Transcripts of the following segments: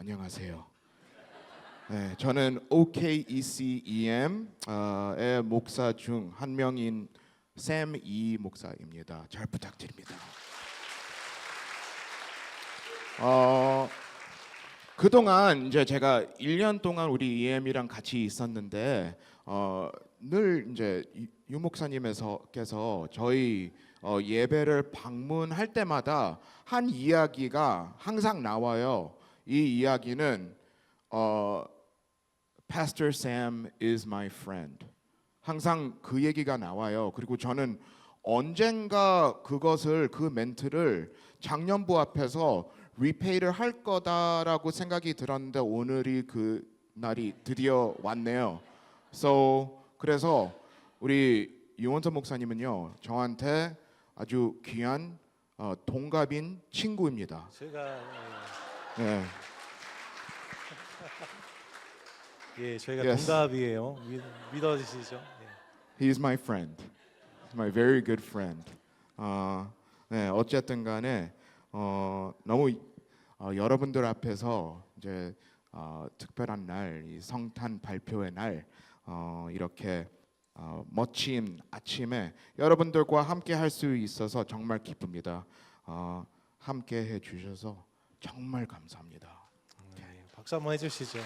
안녕하세요. 네, 저는 OKECEM의 목사 중 한 명인 샘 이 목사입니다. 잘 부탁드립니다. 그동안 이제 제가 1년 동안 우리 EM이랑 같이 있었는데 늘 이제 유 목사님께서 저희 예배를 방문할 때마다 한 이야기가 항상 나와요. 이 이야기는 Pastor Sam is my friend. 항상 그 얘기가 나와요. 그리고 저는 언젠가 그 멘트를 장년부 앞에서 리페이를 할 거다라고 생각이 들었는데 오늘이 그 날이 드디어 왔네요. 그래서 우리 유원선 목사님은요 저한테 아주 귀한 동갑인 친구입니다. 제가 네. 저희가 Yes. 동갑이에요. 믿어지시죠? He is my friend. He's my very good friend. 네, 어쨌든 간에 너무 여러분들 앞에서 이제 특별한 날, 이 성탄 발표의 날 이렇게 멋진 아침에 여러분들과 함께 할 수 있어서 정말 기쁩니다. 함께 해 주셔서 정말 감사합니다. 박수 한번 해주시죠.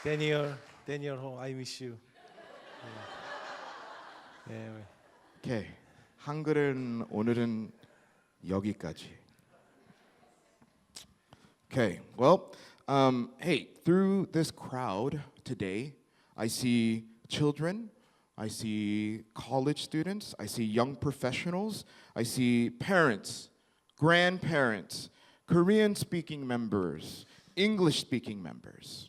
Daniel, I miss you. 오케이. 한글은 오늘은 여기까지. Okay. Well, hey, through this crowd today, I see children, I see college students, I see young professionals, I see parents, grandparents, Korean-speaking members, English-speaking members.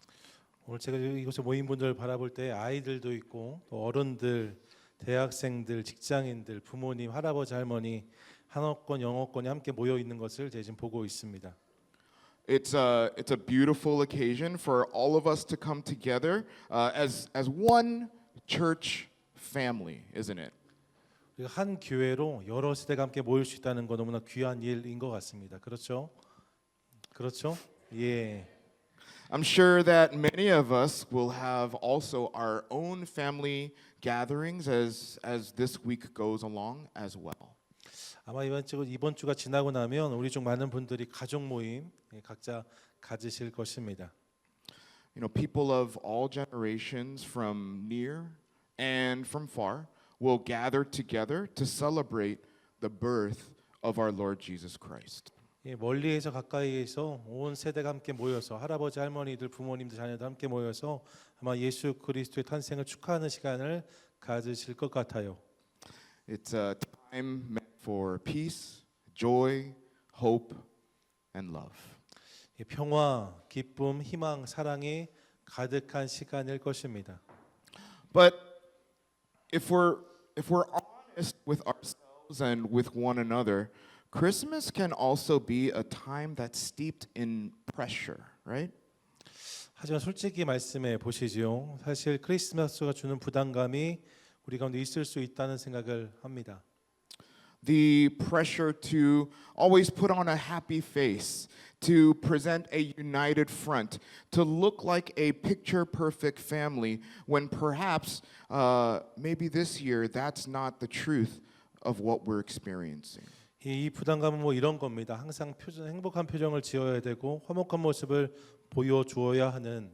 오늘 제가 이곳에 모인 분들을 바라볼 때 아이들도 있고 또 어른들, 대학생들, 직장인들, 부모님, 할아버지, 할머니, 한어권, 영어권이 함께 모여 있는 것을 제가 지금 보고 있습니다. It's a beautiful occasion for all of us to come together as one church family, isn't it? 우리가 한 교회로 여러 세대가 함께 모일 수 있다는 거 너무나 귀한 일인 것 같습니다. 그렇죠? 그렇죠? 예. I'm sure that many of us will have also our own family gatherings as this week goes along as well. 아마 이번 주가 지나고 나면 우리 중 많은 분들이 가족 모임 각자 가지실 것입니다. You know, people of all generations from near and from far will gather together to celebrate the birth of our Lord Jesus Christ. 멀리에서 가까이에서 온 세대가 함께 모여서 할아버지, 할머니들, 부모님들, 자녀들 함께 모여서 아마 예수 그리스도의 탄생을 축하하는 시간을 가지실 것 같아요. It's a time meant for peace, joy, hope, and love. 평화, 기쁨, 희망, 사랑이 가득한 시간일 것입니다. But if we're honest with ourselves and with one another, Christmas can also be a time that's steeped in pressure, right? 하지만 솔직히 말씀해 보시죠. 사실 크리스마스가 주는 부담감이 우리 가운데 있을 수 있다는 생각을 합니다. The pressure to always put on a happy face, to present a united front, to look like a picture-perfect family when perhaps maybe this year that's not the truth of what we're experiencing. 이 부담감은 뭐 이런 겁니다. 항상 행복한 표정을 지어야 되고 화목한 모습을 보여주어야 하는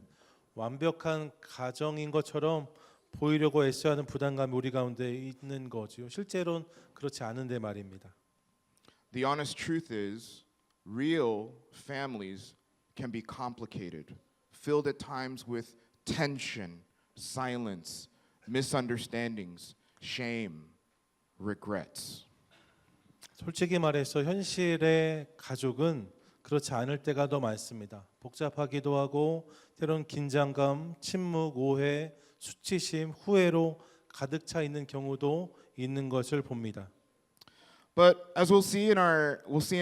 완벽한 가정인 것처럼 보이려고 애써야 하는 부담감이 우리 가운데 있는 거죠. 실제로는 그렇지 않은데 말입니다. The honest truth is, real families can be complicated, filled at times with tension, silence, misunderstandings, shame, regrets. 솔직히 말해서 현실의 가족은 그렇지 않을 때가 더 많습니다. 복잡하기도 하고 때론 긴장감, 침묵, 오해, 수치심, 후회로 가득 차 있는 경우도 있는 것을 봅니다. But as we'll see in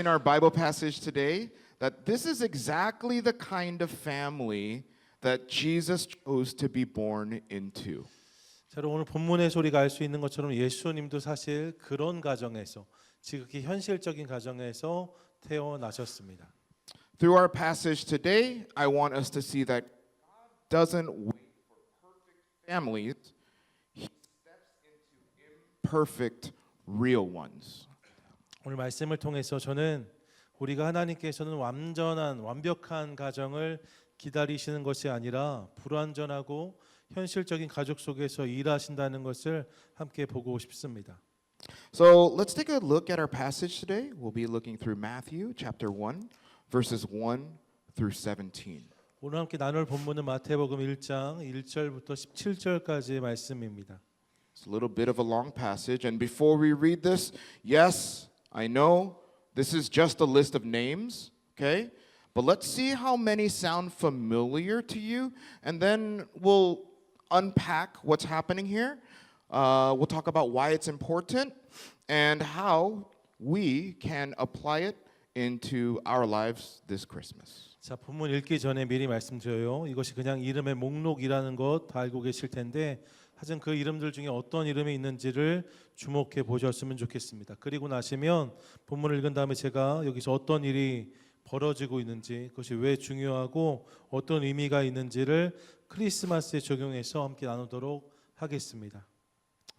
our Bible passage today, that this is exactly the kind of family that Jesus chose to be born into. 자, 오늘 본문에서 우리가 알 수 있는 것처럼 예수님도 사실 그런 가정에서 지극히 현실적인 가정에서 태어나셨습니다. Through our passage today, I want us to see that God doesn't wait for perfect families. He steps into imperfect real ones. 오늘 말씀을 통해서 저는 우리가 하나님께서는 완벽한 가정을 기다리시는 것이 아니라 불완전하고 현실적인 가족 속에서 일하신다는 것을 함께 보고 싶습니다. So let's take a look at our passage today. We'll be looking through Matthew chapter 1, verses 1 through 17. 오늘 함께 나눌 본문은 마태복음 1장 1절부터 17절까지의 말씀입니다. It's a little bit of a long passage, and before we read this, yes, I know this is just a list of names, okay? But let's see how many sound familiar to you, and then we'll unpack what's happening here. We'll talk about why it's important and how we can apply it into our lives this Christmas. 자, 본문 읽기 전에 미리 말씀드려요. 이것이 그냥 이름의 목록이라는 것 다 알고 계실 텐데 하여튼 그 이름들 중에 어떤 이름이 있는지를 주목해 보셨으면 좋겠습니다. 그리고 나시면 본문을 읽은 다음에 제가 여기서 어떤 일이 벌어지고 있는지 그것이 왜 중요하고 어떤 의미가 있는지를 크리스마스에 적용해서 함께 나누도록 하겠습니다.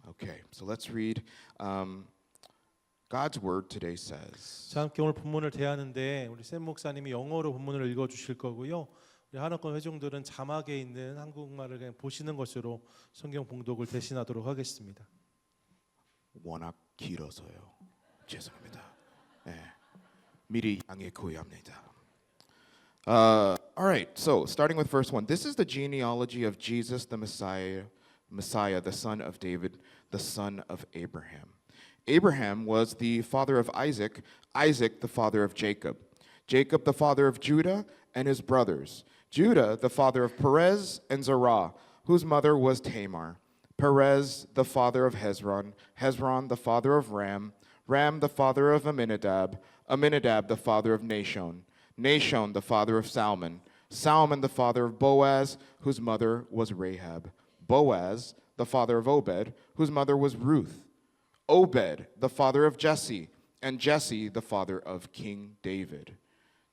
Okay, so let's read. God's word today says. 자, 함께 오늘 본문을 대하는데 우리 샘 목사님이 영어로 본문을 읽어 주실 거고요. 우리 한옥권 회중들은 자막에 있는 한국말을 그냥 보시는 것으로 성경 봉독을 대신하도록 하겠습니다. 워낙 길어서요. 죄송합니다. 네, 미리 양해 구합니다. All right, so starting with verse 1. This is the genealogy of Jesus the Messiah, the son of David, the son of Abraham. Abraham was the father of Isaac, Isaac the father of Jacob, Jacob the father of Judah and his brothers, Judah the father of Perez and Zerah, whose mother was Tamar, Perez the father of Hezron, Hezron the father of Ram, Ram the father of Amminadab, Amminadab the father of Nahshon, Nahshon the father of Salmon, Salmon the father of Boaz, whose mother was Rahab, Boaz the father of Obed, whose mother was Ruth, Obed the father of Jesse, and Jesse the father of King David.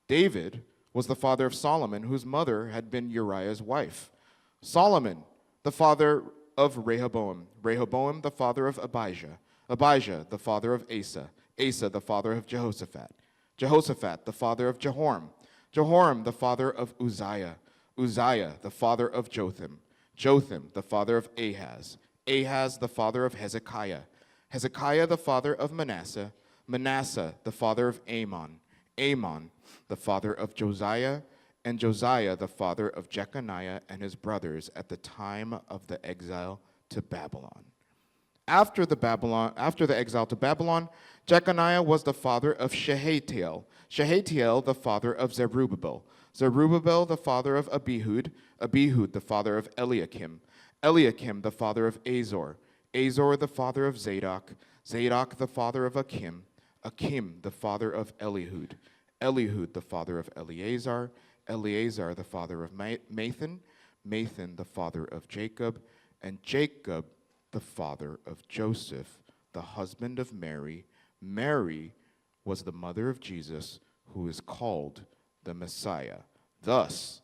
David was the father of Solomon, whose mother had been Uriah's wife. Solomon the father of Rehoboam, Rehoboam the father of Abijah, Abijah the father of Asa, Asa the father of Jehoshaphat, Jehoshaphat the father of Jehoram, Jehoram the father of Uzziah, Uzziah the father of Jotham, Jotham the father of Ahaz, Ahaz the father of Hezekiah, Hezekiah the father of Manasseh, Manasseh the father of Amon, Amon the father of Josiah, and Josiah the father of Jeconiah and his brothers at the time of the exile to Babylon. After the exile to Babylon, Jeconiah was the father of Shealtiel, Shealtiel the father of Zerubbabel, Zerubbabel the father of Abihud, Abihud the father of Eliakim, Eliakim the father of Azor, Azor the father of Zadok, Zadok the father of Achim, Achim the father of Elihud, Elihud the father of Eleazar, Eleazar the father of Mathan, Mathan the father of Jacob, and Jacob the father of Joseph, the husband of Mary. Mary was the mother of Jesus, who is called the Messiah. Thus,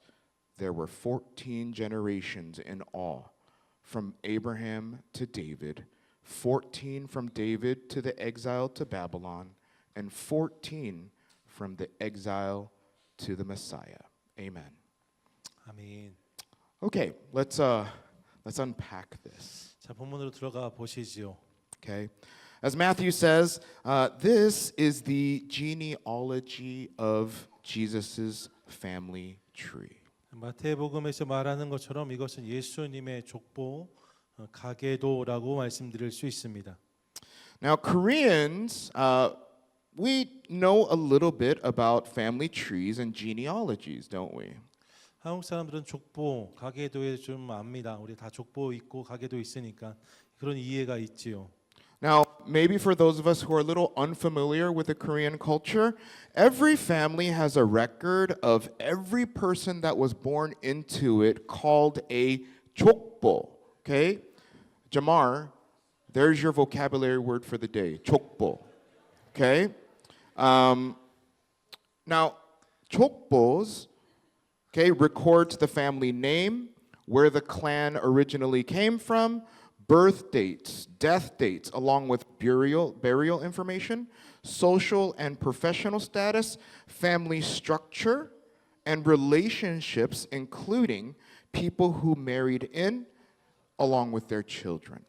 there were 14 generations in all, from Abraham to David, 14 from David to the exile to Babylon, and 14 from the exile to the Messiah. Amen. 아멘. Okay, let's unpack this. 자, 본문으로 들어가 보시지요. Okay, as Matthew says, this is the genealogy of Jesus's family tree. 마태복음에서 말하는 것처럼 이것은 예수님의 족보 가계도라고 말씀드릴 수 있습니다. Now, Koreans, we know a little bit about family trees and genealogies, don't we? 한국 사람들은 족보, 가계도에 좀 압니다. 우리 다 족보 있고 가계도 있으니까 그런 이해가 있지요. Now, maybe for those of us who are a little unfamiliar with the Korean culture, every family has a record of every person that was born into it called a 족보. Okay? Jamar, there's your vocabulary word for the day, 족보. Okay? Now, 족보s, okay, records the family name, where the clan originally came from, birth dates, death dates, along with burial information, social and professional status, family structure, and relationships, including people who married in, along with their children.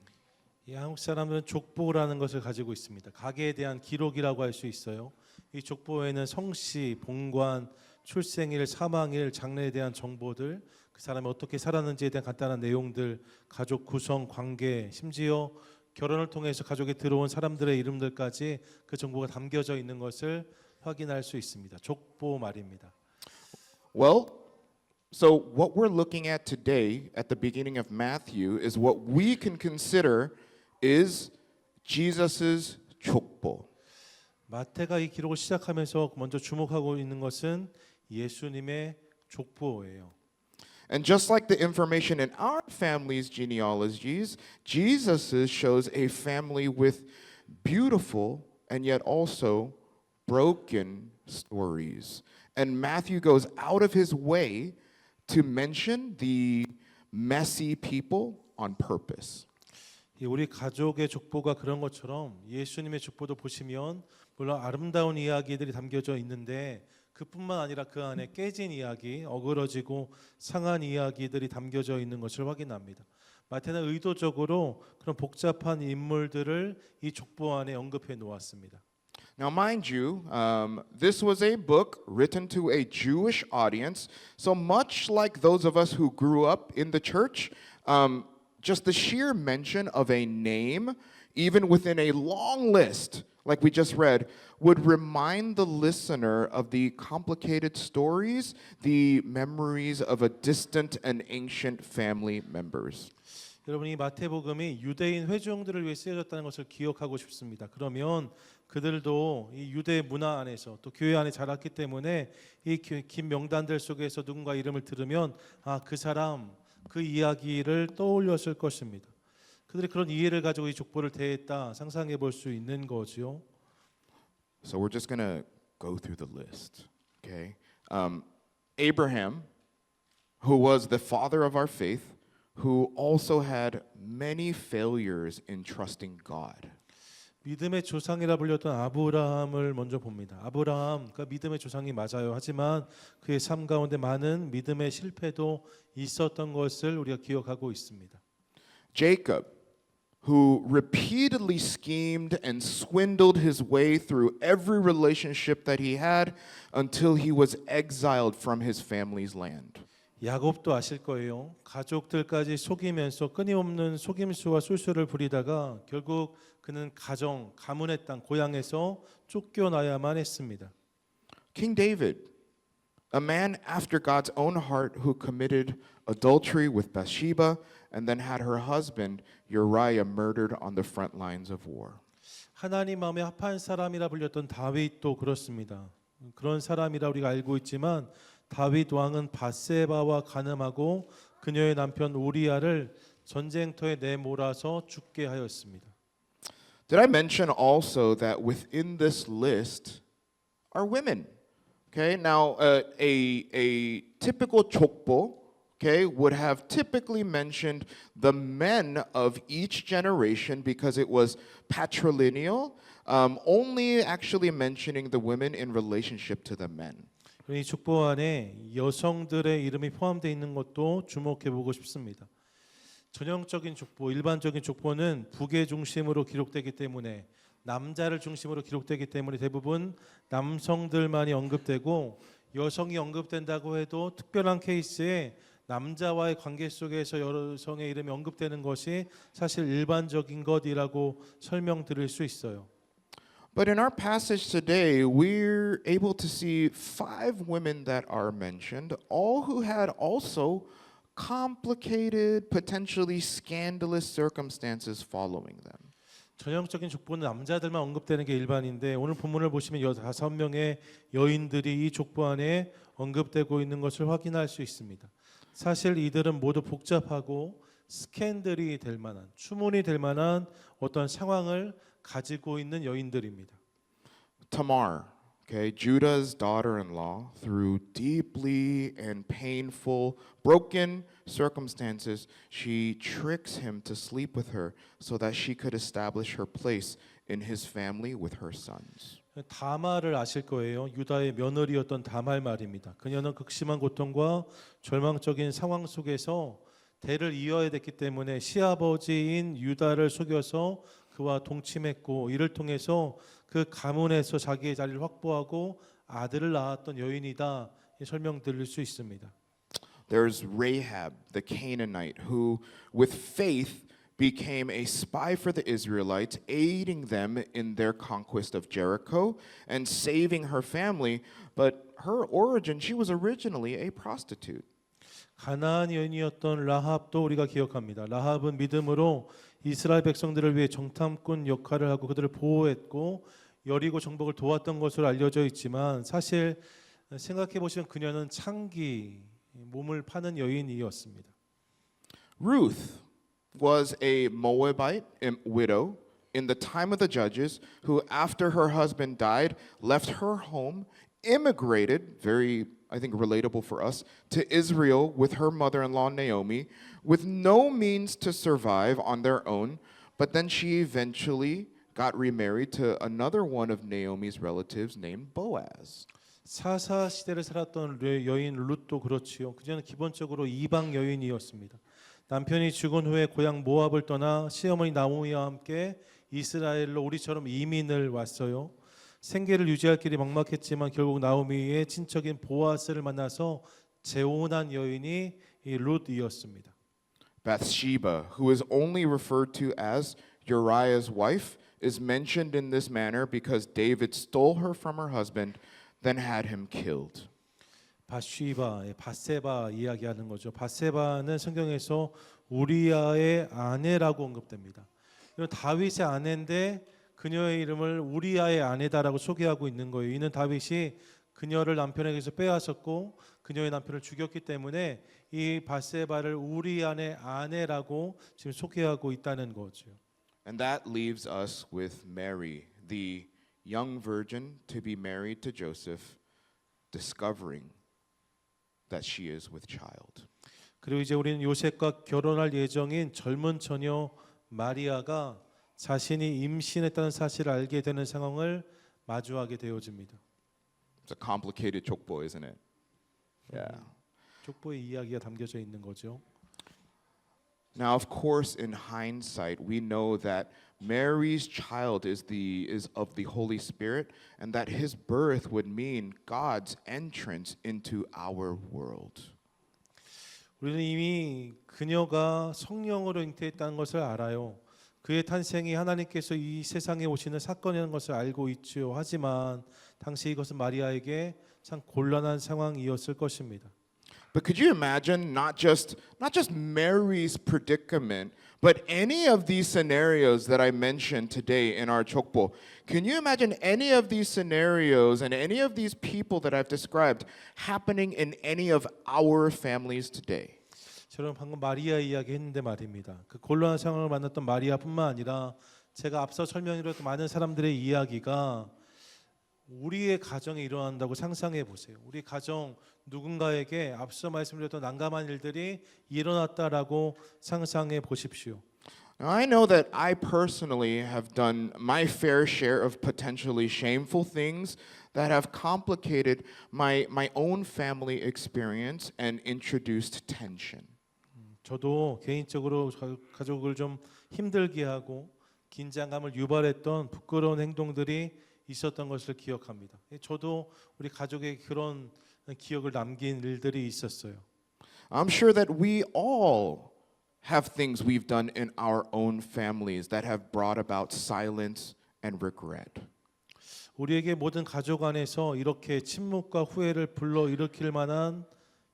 이 한국 사람들은 족보라는 것을 가지고 있습니다. 가계에 대한 기록이라고 할 수 있어요. 이 족보에는 성씨, 본관, 출생일, 사망일, 장래에 대한 정보들, 그 사람이 어떻게 살았는지에 대한 간단한 내용들, 가족 구성, 관계, 심지어 결혼을 통해서 가족에 들어온 사람들의 이름들까지 그 정보가 담겨져 있는 것을 확인할 수 있습니다. 족보 말입니다. Well, so what we're looking at today at the beginning of Matthew is what we can consider is Jesus's 족보. 마태가 이 기록을 시작하면서 먼저 주목하고 있는 것은 예수님의 족보예요. And just like the information in our family's genealogies, Jesus's shows a family with beautiful and yet also broken stories. And Matthew goes out of his way to mention the messy people on purpose. 우리 가족의 족보가 그런 것처럼 예수님의 족보도 보시면 물론 아름다운 이야기들이 담겨져 있는데 그뿐만 아니라 그 안에 깨진 이야기, 어그러지고 상한 이야기들이 담겨져 있는 것을 확인합니다. 마태는 의도적으로 그런 복잡한 인물들을 이 족보 안에 언급해 놓았습니다. Now, mind you, this was a book written to a Jewish audience. So much like those of us who grew up in the church, just the sheer mention of a name, even within a long list, like we just read, would remind the listener of the complicated stories, the memories of a distant and ancient family members. 여러분 이 마태복음이 유대인 회중들을 위해 쓰여졌다는 것을 기억하고 싶습니다. 그러면 그들도 이 유대 문화 안에서 또 교회 안에 자랐기 때문에 이 긴 명단들 속에서 누군가 이름을 들으면 그 사람 그 이야기를 떠올렸을 것입니다. 그들이 그런 이해를 가지고 이 족보를 대했다 상상해 볼 수 있는 거지요. So we're just going to go through the list. Okay, Abraham, who was the father of our faith, who also had many failures in trusting God. 믿음의 조상이라 불렸던 아브라함을 먼저 봅니다. 아브라함, 그러니까 믿음의 조상이 맞아요. 하지만 그의 삶 가운데 많은 믿음의 실패도 있었던 것을 우리가 기억하고 있습니다. Jacob, who repeatedly schemed and swindled his way through every relationship that he had until he was exiled from his family's land. 야곱도 아실 거예요. 가족들까지 속이면서 끊임없는 속임수와 술수를 부리다가 결국 그는 가문의 땅, 고향에서 쫓겨나야만 했습니다. King David, a man after God's own heart who committed adultery with Bathsheba and then had her husband Uriah murdered on the front lines of war. 하나님 마음에 합한 사람이라 불렸던 다윗도 그렇습니다. 그런 사람이라 우리가 알고 있지만 다윗 왕은 바세바와 간음하고 그녀의 남편 우리아를 전쟁터에 내몰아서 죽게 하였습니다. Did I mention also that within this list are women? Okay, now a typical 족보, okay, would have typically mentioned the men of each generation because it was patrilineal, only actually mentioning the women in relationship to the men. 이 족보 안에 여성들의 이름이 포함되어 있는 것도 주목해 보고 싶습니다. 전형적인 족보, 일반적인 족보는 부계 중심으로 기록되기 때문에 남자를 중심으로 기록되기 때문에 대부분 남성들만이 언급되고 여성이 언급된다고 해도 특별한 케이스에 남자와의 관계 속에서 여성의 이름이 언급되는 것이 사실 일반적인 것이라고 설명드릴 수 있어요. But in our passage today, we're able to see 5 women that are mentioned, all who had also complicated, potentially scandalous circumstances following them. 전형적인 족보는 남자들만 언급되는 게 일반인데 오늘 본문을 보시면 5명의 여인들이 이 족보 안에 언급되고 있는 것을 확인할 수 있습니다. 사실 이들은 모두 복잡하고 스캔들이 될 만한, 추문이 될 만한 어떤 상황을 가지고 있는 여인들입니다. Tamar, Okay, Judah's daughter-in-law, through deeply and painful, broken circumstances, she tricks him to sleep with her so that she could establish her place in his family with her sons. 다말을 아실 거예요. 유다의 며느리였던 다말 말입니다. 그녀는 극심한 고통과 절망적인 상황 속에서 대를 이어야 됐기 때문에 시아버지인 유다를 속여서 그와 동침했고 이를 통해서 그 가문에서 자기의 자리를 확보하고 아들을 낳았던 여인이다 설명드릴 수 있습니다. There's Rahab, the Canaanite, who with faith became a spy for the Israelites, aiding them in their conquest of Jericho and saving her family. But her origin, she was originally a prostitute. 가나안 여인이었던 라합도 우리가 기억합니다. 라합은 믿음으로 이스라엘 백성들을 위해 정탐꾼 역할을 하고 그들을 보호했고 여리고 정복을 도왔던 것으로 알려져 있지만 사실 생각해 보시면 그녀는 창기 몸을 파는 여인이었습니다. Ruth was a Moabite widow in the time of the judges who, after her husband died, left her home, immigrated, very, I think, relatable for us, to Israel with her mother-in-law Naomi, with no means to survive on their own. But then she eventually got remarried to another one of Naomi's relatives named Boaz. 사사 시대를 살았던 여인 룻도 그렇지요. 그녀는 기본적으로 이방 여인이었습니다. 남편이 죽은 후에 고향 모압을 떠나 시어머니 나오미와 함께 이스라엘로 우리처럼 이민을 왔어요. 생계를 유지할 길이 막막했지만 결국 나오미의 친척인 보아스를 만나서 재혼한 여인이 이 룻이었습니다. Bathsheba, who is only referred to as Uriah's wife, is mentioned in this manner because David stole her from her husband, then had him killed. 바시바, 바세바 이야기하는 거죠. 바세바는 성경에서 우리아의 아내라고 언급됩니다. 이건 다윗의 아내인데 그녀의 이름을 우리아의 아내다라고 소개하고 있는 거예요. 이는 다윗이 그녀를 남편에게서 빼앗았고 그녀의 남편을 죽였기 때문에 이 바세바를 우리아의 아내라고 지금 소개하고 있다는 거죠. And that leaves us with Mary, the young virgin to be married to Joseph, discovering that she is with child. 그리고 이제 우리는 요셉과 결혼할 예정인 젊은 처녀 마리아가 자신이 임신했다는 사실을 알게 되는 상황을 마주하게 되어집니다. It's a complicated 족보, isn't it? Yeah. 족보의 이야기가 담겨져 있는 거죠. Now, of course, in hindsight, we know that Mary's child is of the Holy Spirit, and that his birth would mean God's entrance into our world. 우리는 이미 그녀가 성령으로 잉태했다는 것을 알아요. 그의 탄생이 하나님께서 이 세상에 오시는 사건이라는 것을 알고 있죠. 하지만 당시 이것은 마리아에게 참 곤란한 상황이었을 것입니다. But could you imagine not just Mary's predicament, but any of these scenarios that I mentioned today in our chokbo? Can you imagine any of these scenarios and any of these people that I've described happening in any of our families today? 저는 방금 마리아 이야기 했는데 말입니다. 그 곤란한 상황을 만났던 마리아뿐만 아니라 제가 앞서 설명드렸던 많은 사람들의 이야기가 우리의 가정에 일어난다고 상상해 보세요. 우리 가정 누군가에게 앞서 말씀드렸던 난감한 일들이 일어났다라고 상상해 보십시오. Now, I know that I personally have done my fair share of potentially shameful things that have complicated my own family experience and introduced tension. 저도 개인적으로 가족을 좀 힘들게 하고 긴장감을 유발했던 부끄러운 행동들이 있었던 것을 기억합니다. 저도 우리 가족의 그런 기억을 남긴 일들이 있었어요. I'm sure that we all have things we've done in our own families that have brought about silence and regret. 우리에게 모든 가족 안에서 이렇게 침묵과 후회를 불러일으킬 만한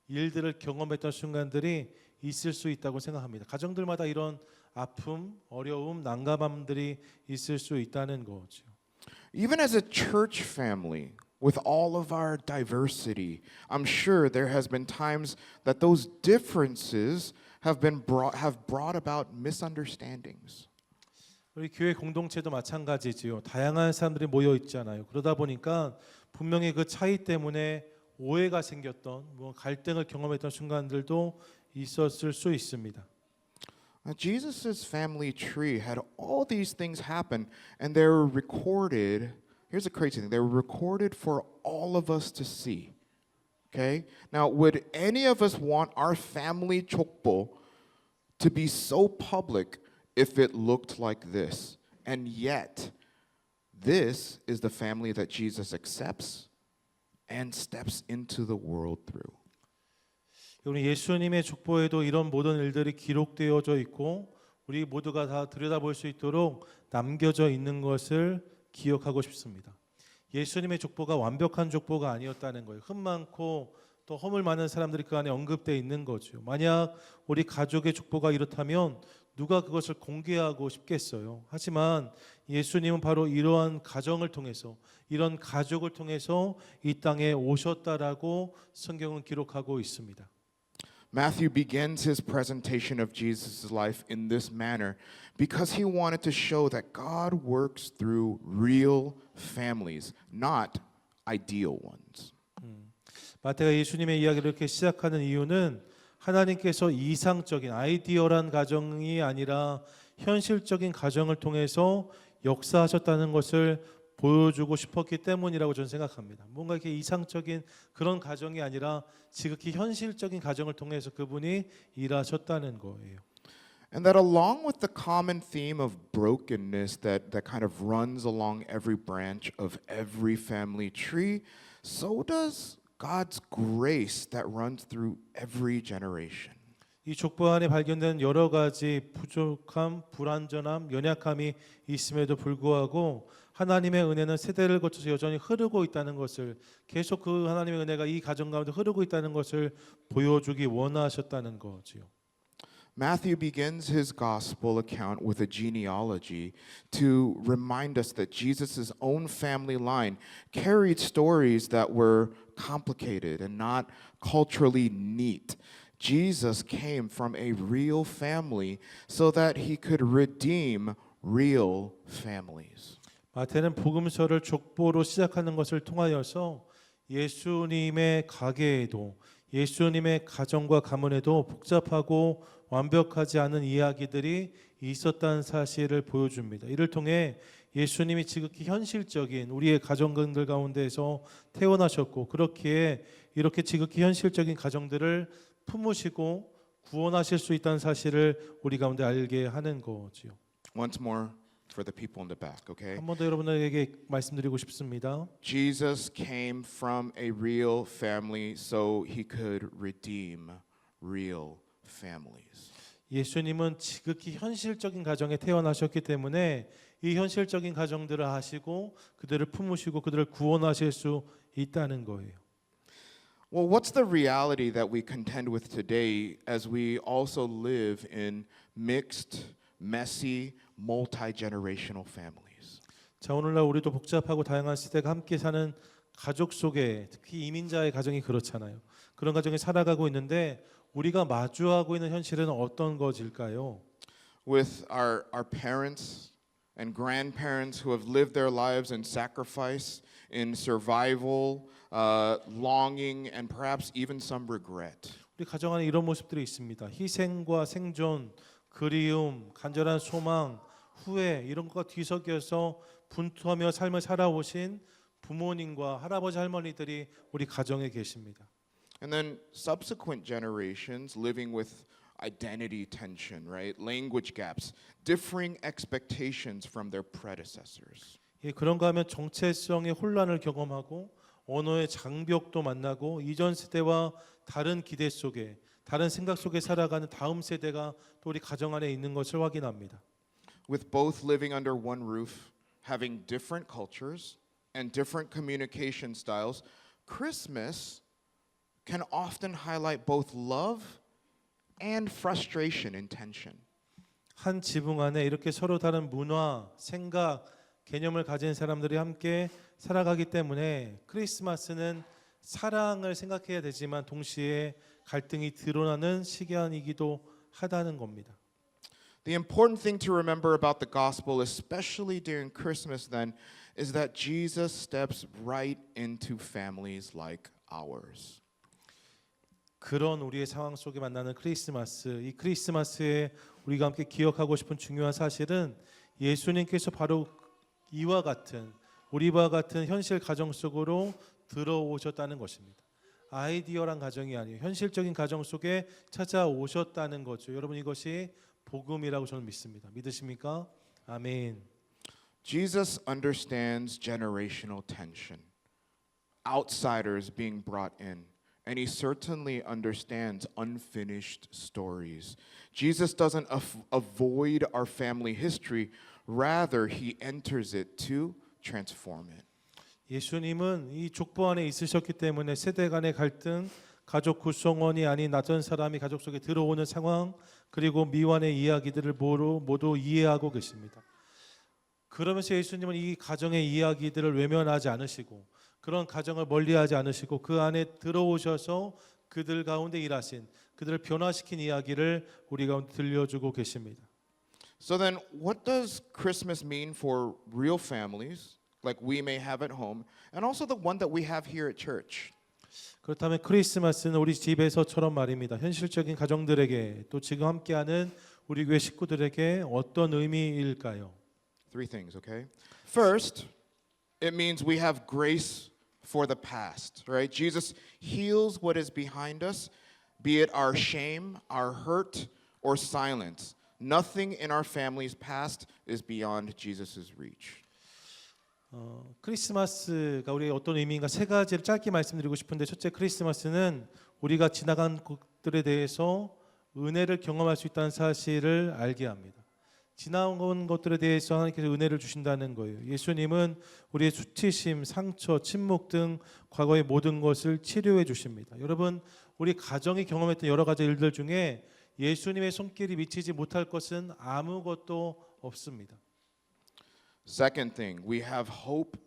일들을 경험했던 순간들이 있을 수 있다고 생각합니다. 가정들마다 이런 아픔, 어려움, 난감함들이 있을 수 있다는 거죠. Even as a church family, with all of our diversity, I'm sure there has been times that those differences have brought about misunderstandings. 우리 교회 공동체도 마찬가지지요. 다양한 사람들이 모여 있잖아요. 그러다 보니까 분명히 그 차이 때문에 오해가 생겼던 뭐 갈등을 경험했던 순간들도 있었을 수 있습니다. Jesus' family tree had all these things happen, and they were recorded. Here's the crazy thing: they were recorded for all of us to see. Okay? Now, would any of us want our family 족보 to be so public if it looked like this? And yet, this is the family that Jesus accepts and steps into the world through. 우리 예수님의 족보에도 이런 모든 일들이 기록되어져 있고 우리 모두가 다 들여다볼 수 있도록 남겨져 있는 것을 기억하고 싶습니다. 예수님의 족보가 완벽한 족보가 아니었다는 거예요. 흠 많고 또 허물 많은 사람들이 그 안에 언급되어 있는 거죠. 만약 우리 가족의 족보가 이렇다면 누가 그것을 공개하고 싶겠어요. 하지만 예수님은 바로 이러한 가정을 통해서 이런 가족을 통해서 이 땅에 오셨다라고 성경은 기록하고 있습니다. Matthew begins his presentation of Jesus' life in this manner because he wanted to show that God works through real families, not ideal ones. 마태가 예수님의 이야기를 이렇게 시작하는 이유는 하나님께서 이상적인 아이디어란 가정이 아니라 현실적인 가정을 통해서 역사하셨다는 것을 보여주고 싶었기 때문이라고 저는 생각합니다. 뭔가 이렇게 이상적인 그런 가정이 아니라 지극히 현실적인 가정을 통해서 그분이 일하셨다는 거예요. And that along with the common theme of brokenness that kind of runs along every branch of every family tree, so does God's grace that runs through every generation. 이 족보 안에 발견된 여러 가지 부족함, 불완전함, 연약함이 있음에도 불구하고 하나님의 은혜는 세대를 거쳐서 여전히 흐르고 있다는 것을 계속 그 하나님의 은혜가 이 가정 가운데 흐르고 있다는 것을 보여주기 원하셨다는 거지요. Matthew begins his gospel account with a genealogy to remind us that Jesus' own family line carried stories that were complicated and not culturally neat. Jesus came from a real family so that he could redeem real families. 마태는 복음서를 족보로 시작하는 것을 통하여서 예수님의 가계에도 예수님의 가정과 가문에도 복잡하고 완벽하지 않은 이야기들이 있었다는 사실을 보여줍니다. 이를 통해 예수님이 지극히 현실적인 우리의 가정들 가운데서 태어나셨고 그렇기에 이렇게 지극히 현실적인 가정들을 품으시고 구원하실 수 있다는 사실을 우리 가운데 알게 하는 거지요. Once more for the people in the back, okay? 한 번 더 여러분에게 말씀드리고 싶습니다. Jesus came from a real family so he could redeem real families. 예수님은 지극히 현실적인 가정에 태어나셨기 때문에 이 현실적인 가정들을 하시고 그들을 품으시고 그들을 구원하실 수 있다는 거예요. Well, what's the reality that we contend with today as we also live in mixed, messy, multi-generational families? 자, 오늘날 우리도 복잡하고 다양한 시대가 함께 사는 가족 속에 특히 이민자의 가정이 그렇잖아요. 그런 가정에 살아가고 있는데 우리가 마주하고 있는 현실은 어떤 것일까요? With our parents and grandparents who have lived their lives in sacrifice, in survival, longing, and perhaps even some regret. 우리 가정 안에 이런 모습들이 있습니다. 희생과 생존, 그리움, 간절한 소망, 후회 이런 것과 뒤섞여서 분투하며 삶을 살아오신 부모님과 할아버지 할머니들이 우리 가정에 계십니다. And then subsequent generations living with identity tension, right? Language gaps, differing expectations from their predecessors. 예, 그런가 하면 정체성의 혼란을 경험하고 언어의 장벽도 만나고 이전 세대와 다른 기대 속에 다른 생각 속에 살아가는 다음 세대가 또 우리 가정 안에 있는 것을 확인합니다. With both living under one roof, having different cultures and different communication styles, Christmas can often highlight both love and frustration and tension. 한 지붕 안에 이렇게 서로 다른 문화, 생각, 개념을 가진 사람들이 함께 살아가기 때문에 크리스마스는 사랑을 생각해야 되지만 동시에 갈등이 드러나는 시간이기도 하다는 겁니다. The important thing to remember about the gospel, especially during Christmas then, is that Jesus steps right into families like ours. 그런 우리의 상황 속에 만나는 크리스마스, 이 크리스마스에 우리가 함께 기억하고 싶은 중요한 사실은 예수님께서 바로 이와 같은 우리와 같은 현실 가정 속으로 들어오셨다는 것입니다. 아이디어란 가정이 아니에요. 현실적인 가정 속에 찾아오셨다는 거죠. 여러분 이것이 복음이라고 저는 믿습니다. 믿으십니까? 아멘. Jesus understands generational tension, outsiders being brought in, and he certainly understands unfinished stories. Jesus doesn't avoid our family history, rather he enters it to transform it. 예수님은 이 족보 안에 있으셨기 때문에 세대 간의 갈등, 가족 구성원이 아닌 낯선 사람이 가족 속에 들어오는 상황, 그리고 미완의 이야기들을 모두 이해하고 계십니다. 그러면서 예수님은 이 가정의 이야기들을 외면하지 않으시고 그런 가정을 멀리하지 않으시고 그 안에 들어오셔서 그들 가운데 일하신 그들을 변화시킨 이야기를 우리 가운데 들려주고 계십니다. So then, what does Christmas mean for real families like we may have at home, and also the one that we have here at church? 그렇다면 크리스마스는 우리 집에서처럼 말입니다. 현실적인 가정들에게 또 지금 함께하는 우리 교회 식구들에게 어떤 의미일까요? Three things, okay? First, it means we have grace for the past, right? Jesus heals what is behind us, be it our shame, our hurt, or silence. Nothing in our family's past is beyond Jesus' reach. 크리스마스가 우리의 어떤 의미인가 세 가지를 짧게 말씀드리고 싶은데 첫째 크리스마스는 우리가 지나간 것들에 대해서 은혜를 경험할 수 있다는 사실을 알게 합니다. 지나온 것들에 대해서 하나님께서 은혜를 주신다는 거예요. 예수님은 우리의 수치심, 상처, 침묵 등 과거의 모든 것을 치료해 주십니다. 여러분 우리 가정이 경험했던 여러 가지 일들 중에 예수님의 손길이 미치지 못할 것은 아무것도 없습니다. Second thing, we have hope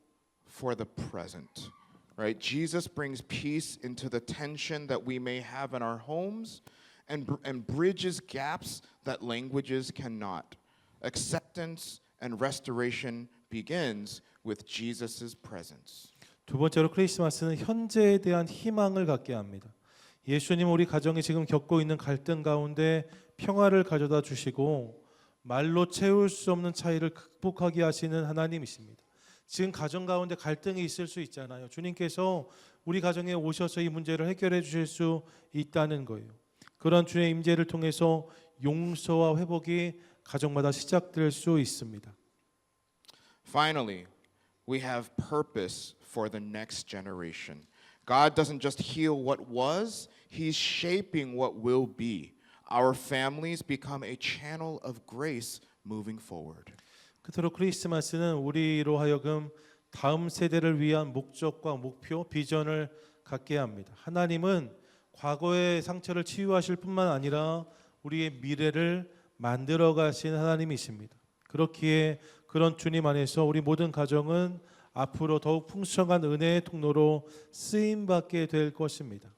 for the present, right? Jesus brings peace into the tension that we may have in our homes and bridges gaps that languages cannot. Acceptance and restoration begins with Jesus' presence. 두 번째로 크리스마스는 현재에 대한 희망을 갖게 합니다. 예수님 우리 가정이 지금 겪고 있는 갈등 가운데 평화를 가져다 주시고 말로 채울 수 없는 차이를 극복하게 하시는 하나님이십니다. 지금 가정 가운데 갈등이 있을 수 있잖아요. 주님께서 우리 가정에 오셔서 이 문제를 해결해 주실 수 있다는 거예요. 그런 주의 임재를 통해서 용서와 회복이 가정마다 시작될 수 있습니다. Finally, we have purpose for the next generation. God doesn't just heal what was, He's shaping what will be. Our families become a channel of grace moving forward. 끝으로 크리스마스는 우리로 하여금 다음 세대를 위한 목적과 목표, 비전을 갖게 합니다. 하나님은 과거의 상처를 치유하실 뿐만 아니라 우리의 미래를 만들어 가신 하나님이십니다. 그렇기에 그런 주님 안에서 우리 모든 가정은 앞으로 더욱 풍성한 은혜의 통로로 쓰임 받게 될 것입니다.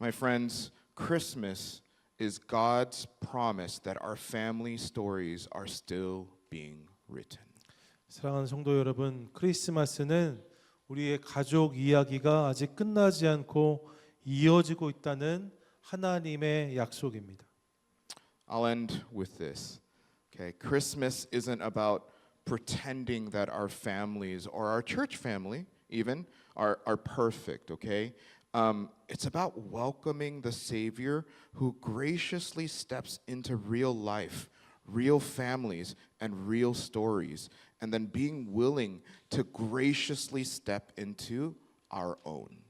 My friends, Christmas is God's promise that our family stories are still being written. 사랑하는 성도 여러분, 크리스마스는 우리의 가족 이야기가 아직 끝나지 않고 이어지고 있다는 하나님의 약속입니다. I'll end with this. Okay, Christmas isn't about pretending that our families or our church family even are perfect, okay? It's about welcoming the Savior who graciously steps into real life, real families, and real stories, and then being willing to graciously step into our own.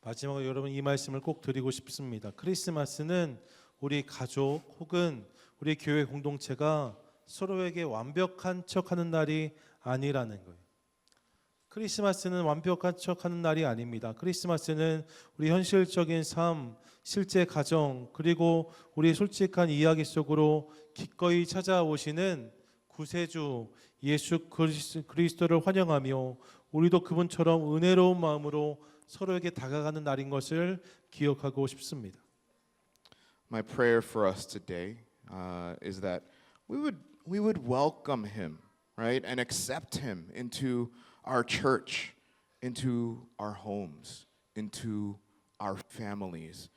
마지막으로 여러분 이 말씀을 꼭 드리고 싶습니다. 크리스마스는 우리 가족 혹은 우리 교회 공동체가 서로에게 완벽한 척하는 날이 아니라는 거예요. 크리스마스는 완벽한 척하는 날이 아닙니다. 크리스마스는 우리 현실적인 삶, 실제 가정, 그리고 우리의 솔직한 이야기 속으로 기꺼이 찾아오시는 구세주 예수 그리스도를 환영하며 우리도 그분처럼 은혜로운 마음으로 서로에게 다가가는 날인 것을 기억하고 싶습니다. My prayer for us today is that we would welcome him right? And accept him into our church, into our homes, into our families,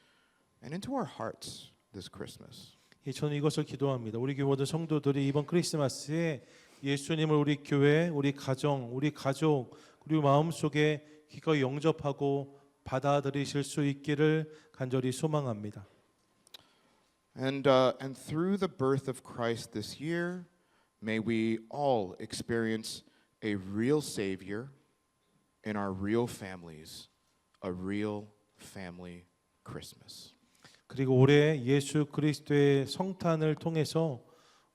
and into our hearts this Christmas. 저는 이것을 기도합니다. 우리 교회 모든 성도들이 이번 크리스마스에 예수님을 우리 교회, 우리 가정, 우리 가족, 그리고 마음속에 기꺼이 영접하고 받아들이실 수 있기를 간절히 소망합니다. And through the birth of Christ this year, may we all experience a real Savior in our real families, a real family Christmas. 그리고 올해 예수 그리스도의 성탄을 통해서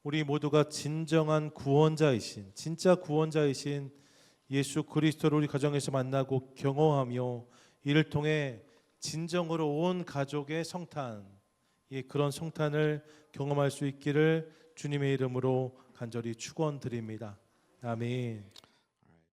우리 모두가 진정한 구원자이신, 진짜 구원자이신 예수 그리스도를 우리 가정에서 만나고 경험하며 이를 통해 진정으로 온 가족의 성탄, 그런 성탄을 경험할 수 있기를 주님의 이름으로 간절히 축원드립니다. 아멘.